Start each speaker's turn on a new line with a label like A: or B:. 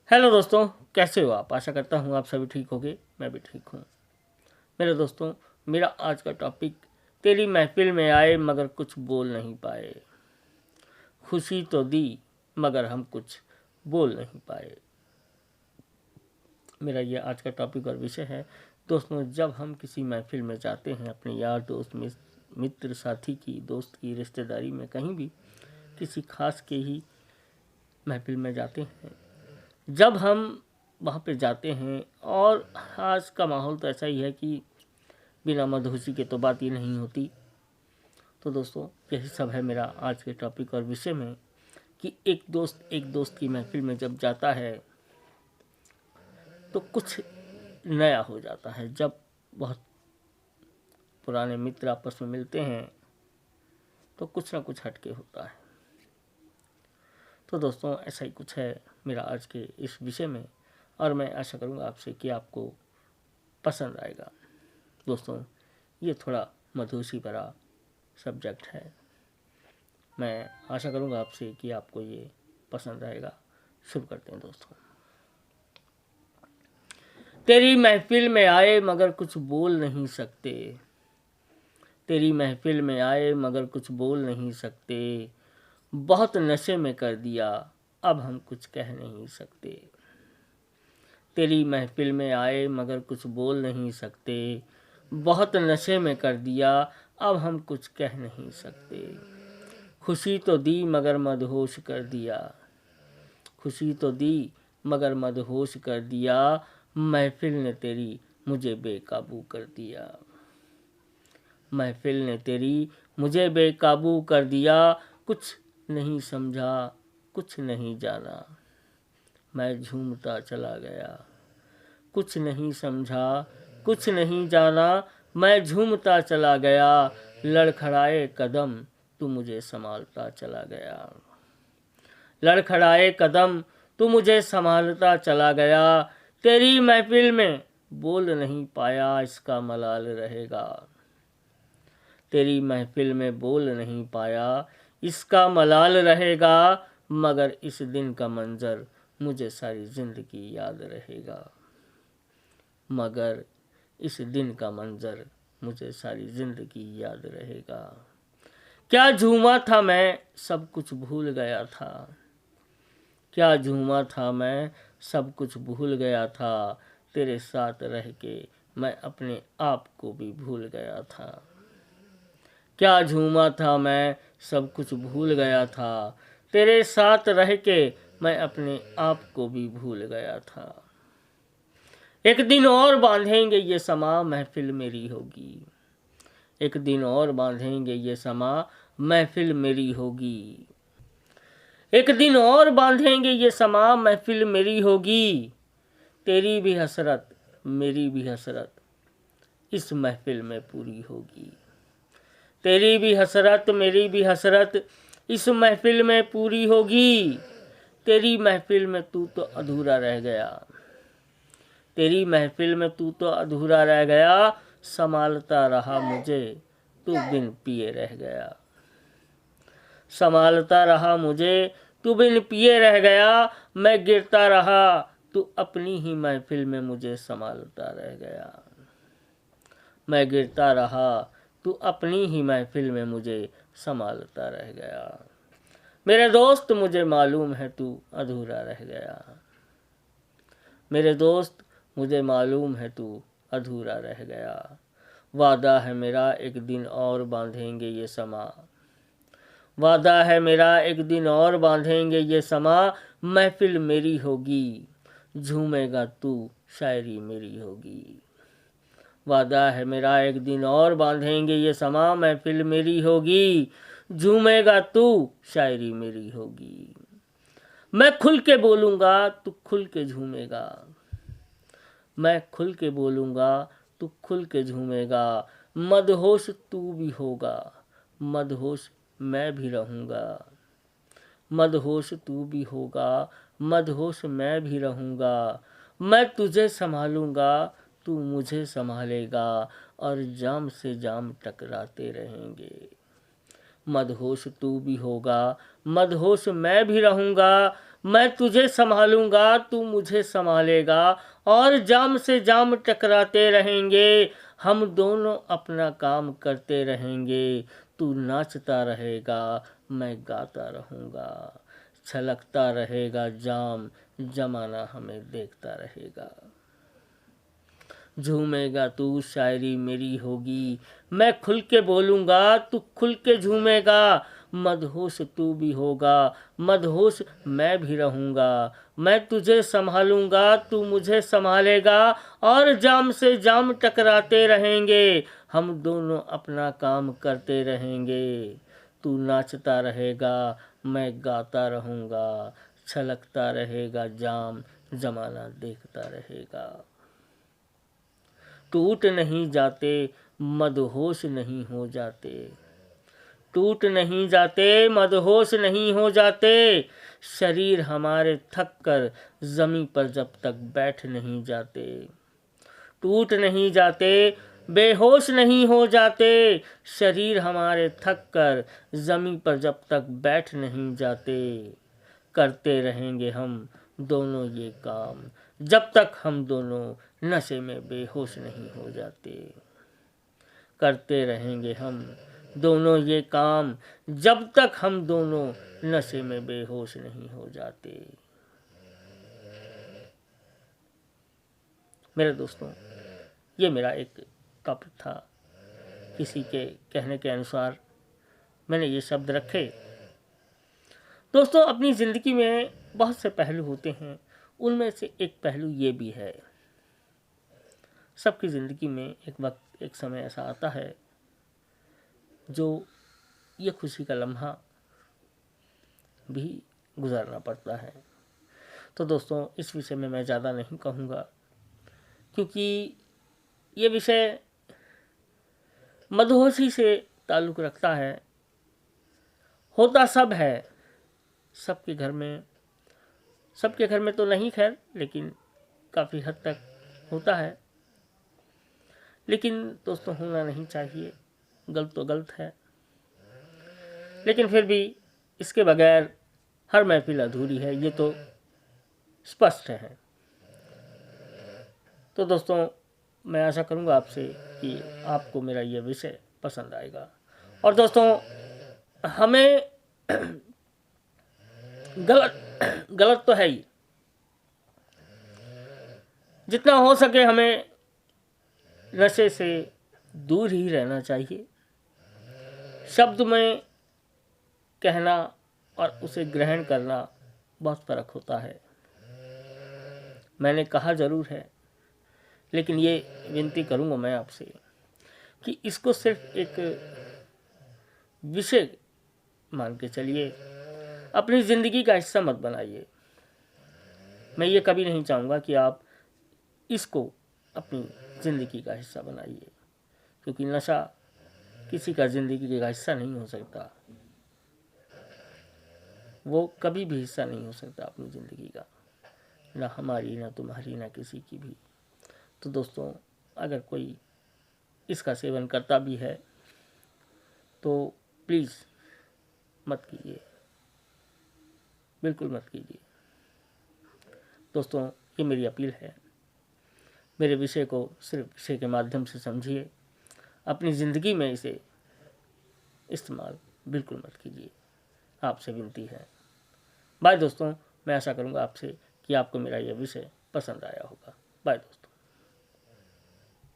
A: Hello दोस्तों, कैसे हो आप? आशा करता हूँ आप सभी ठीक होंगे। मैं भी ठीक हूँ। मेरे दोस्तों, मेरा आज का टॉपिक तेरी महफिल में आए मगर कुछ बोल नहीं पाए। खुशी तो दी मगर हम कुछ बोल नहीं पाए। मेरा ये आज का टॉपिक और विषय है। दोस्तों, जब हम किसी महफिल में जाते हैं, अपने यार दोस्त मित्र साथी की, दोस्त की, रिश्तेदारी में, कहीं भी किसी खास के ही महफिल में जाते हैं, जब हम वहाँ पे जाते हैं, और आज का माहौल तो ऐसा ही है कि बिना मदहोशी के तो बात ही नहीं होती। तो दोस्तों, यही सब है मेरा आज के टॉपिक और विषय में कि एक दोस्त की महफिल में जब जाता है तो कुछ नया हो जाता है। जब बहुत पुराने मित्र आपस में मिलते हैं तो कुछ ना कुछ हटके होता है। तो दोस्तों, ऐसा ही कुछ है मेरा आज के इस विषय में, और मैं आशा करूँगा आपसे कि आपको पसंद आएगा। दोस्तों, ये थोड़ा मधुशी भरा सब्जेक्ट है। मैं आशा करूँगा आपसे कि आपको ये पसंद आएगा। शुरू करते हैं दोस्तों। तेरी महफिल में आए मगर कुछ बोल नहीं सकते। तेरी महफिल में आए मगर कुछ बोल नहीं सकते। बहुत नशे में कर दिया, अब हम कुछ कह नहीं सकते। तेरी महफिल में आए मगर कुछ बोल नहीं सकते। बहुत नशे में कर दिया, अब हम कुछ कह नहीं सकते। खुशी तो दी मगर मदहोश कर दिया। खुशी तो दी मगर मदहोश कर दिया। महफिल ने तेरी मुझे बेकाबू कर दिया। महफिल ने तेरी मुझे बेकाबू कर दिया। कुछ नहीं समझा, कुछ नहीं जाना, मैं झूमता चला गया। कुछ नहीं समझा, कुछ नहीं जाना, मैं झूमता चला गया। लड़खड़ाए कदम, तू मुझे संभालता चला गया। लड़खड़ाए कदम, तू मुझे संभालता चला गया। तेरी महफिल में बोल नहीं पाया, इसका मलाल रहेगा। तेरी महफिल में बोल नहीं पाया, इसका मलाल रहेगा। मगर इस दिन का मंजर मुझे सारी जिंदगी याद रहेगा। मगर इस दिन का मंजर मुझे सारी जिंदगी याद रहेगा। क्या झूमा था मैं, सब कुछ भूल गया था। क्या झूमा था मैं, सब कुछ भूल गया था। तेरे साथ रह के मैं अपने आप को भी भूल गया था। क्या झूमा था मैं, सब कुछ भूल गया था। तेरे साथ रह के मैं अपने आप को भी भूल गया था। एक दिन और बांधेंगे ये समा, महफिल मेरी होगी। एक दिन और बांधेंगे ये समा, महफिल मेरी होगी। एक दिन और बांधेंगे ये समा, महफिल मेरी होगी। तेरी भी हसरत, मेरी भी हसरत, इस महफिल में पूरी होगी। तेरी भी हसरत, मेरी भी हसरत, इस महफिल में पूरी होगी। तेरी महफिल में तू तो अधूरा रह गया। तेरी महफिल में तू तो अधूरा रह गया। संभालता रहा मुझे, तू बिन पिए रह गया। संभालता रहा मुझे, तू बिन पिए रह गया। मैं गिरता रहा, तू अपनी ही महफिल में मुझे संभालता रह गया। मैं गिरता रहा, तू अपनी ही महफिल में मुझे संभालता रह गया। मेरे दोस्त, मुझे मालूम है तू अधूरा रह गया। मेरे दोस्त, मुझे मालूम है तू अधूरा रह गया। वादा है मेरा, एक दिन और बांधेंगे ये समा। वादा है मेरा, एक दिन और बांधेंगे ये समा। महफिल मेरी होगी, झूमेगा तू, शायरी मेरी होगी। वादा है मेरा, एक दिन और बांधेंगे ये समा। महफिल मेरी होगी, झूमेगा तू, शायरी मेरी होगी। मैं खुल के बोलूँगा, तू खुल के झूमेगा। मैं खुल के बोलूँगा, तू खुल के झूमेगा। मदहोश तू भी होगा, मदहोश मैं भी रहूँगा। मदहोश तू भी होगा, मदहोश मैं भी रहूँगा। मैं तुझे संभालूँगा, तू मुझे संभालेगा, और जाम से जाम टकराते रहेंगे। मदहोश तू भी होगा, मदहोश मैं भी रहूँगा। मैं तुझे संभालूंगा, तू मुझे संभालेगा, और जाम से जाम टकराते रहेंगे, हम दोनों अपना काम करते रहेंगे। तू नाचता रहेगा, मैं गाता रहूँगा, छलकता रहेगा जाम, जमाना हमें देखता रहेगा। झूमेगा तू, शायरी मेरी होगी, मैं खुल के बोलूँगा, तू खुल के झूमेगा। मदहोश तू भी होगा, मदहोश मैं भी रहूँगा, मैं तुझे संभालूँगा, तू मुझे संभालेगा, और जाम से जाम टकराते रहेंगे, हम दोनों अपना काम करते रहेंगे। तू नाचता रहेगा, मैं गाता रहूँगा, छलकता रहेगा जाम, जमाना देखता रहेगा। टूट नहीं जाते, मदहोश नहीं हो जाते, टूट नहीं जाते, मदहोश नहीं हो जाते, शरीर हमारे थक कर ज़मीं पर जब तक बैठ नहीं जाते। टूट नहीं जाते, बेहोश नहीं हो जाते, शरीर हमारे थक कर ज़मीं पर जब तक बैठ नहीं जाते। करते रहेंगे हम दोनों ये काम, जब तक हम दोनों नशे में बेहोश नहीं हो जाते। करते रहेंगे हम दोनों ये काम, जब तक हम दोनों नशे में बेहोश नहीं हो जाते। मेरे दोस्तों, ये मेरा एक टॉपिक था। किसी के कहने के अनुसार मैंने ये शब्द रखे। दोस्तों, अपनी ज़िंदगी में बहुत से पहलू होते हैं, उनमें से एक पहलू ये भी है। सबकी ज़िंदगी में एक वक्त, एक समय ऐसा आता है जो ये खुशी का लम्हा भी गुजारना पड़ता है। तो दोस्तों, इस विषय में मैं ज़्यादा नहीं कहूँगा, क्योंकि ये विषय मदहोशी से ताल्लुक़ रखता है। होता सब है, सबके घर में तो नहीं खैर, लेकिन काफ़ी हद तक होता है। लेकिन दोस्तों, होना नहीं चाहिए। गलत तो गलत है, लेकिन फिर भी इसके बगैर हर महफिल अधूरी है, ये तो स्पष्ट है। तो दोस्तों, मैं आशा करूँगा आपसे कि आपको मेरा ये विषय पसंद आएगा। और दोस्तों, हमें गलत तो है ही, जितना हो सके हमें नशे से दूर ही रहना चाहिए। शब्द में कहना और उसे ग्रहण करना बहुत फ़र्क होता है। मैंने कहा ज़रूर है, लेकिन ये विनती करूँगा मैं आपसे कि इसको सिर्फ एक विषय मान के चलिए, अपनी ज़िंदगी का हिस्सा मत बनाइए। मैं ये कभी नहीं चाहूँगा कि आप इसको अपनी ज़िंदगी का हिस्सा बनाइए, क्योंकि नशा किसी का ज़िंदगी का हिस्सा नहीं हो सकता। वो कभी भी हिस्सा नहीं हो सकता अपनी ज़िंदगी का, ना हमारी, ना तुम्हारी, ना किसी की भी। तो दोस्तों, अगर कोई इसका सेवन करता भी है तो प्लीज़ मत कीजिए, बिल्कुल मत कीजिए। दोस्तों, ये मेरी अपील है। मेरे विषय को सिर्फ विषय के माध्यम से समझिए, अपनी ज़िंदगी में इसे इस्तेमाल बिल्कुल मत कीजिए, आपसे विनती है। बाय दोस्तों, मैं आशा करूँगा आपसे कि आपको मेरा यह विषय पसंद आया होगा। बाय दोस्तों।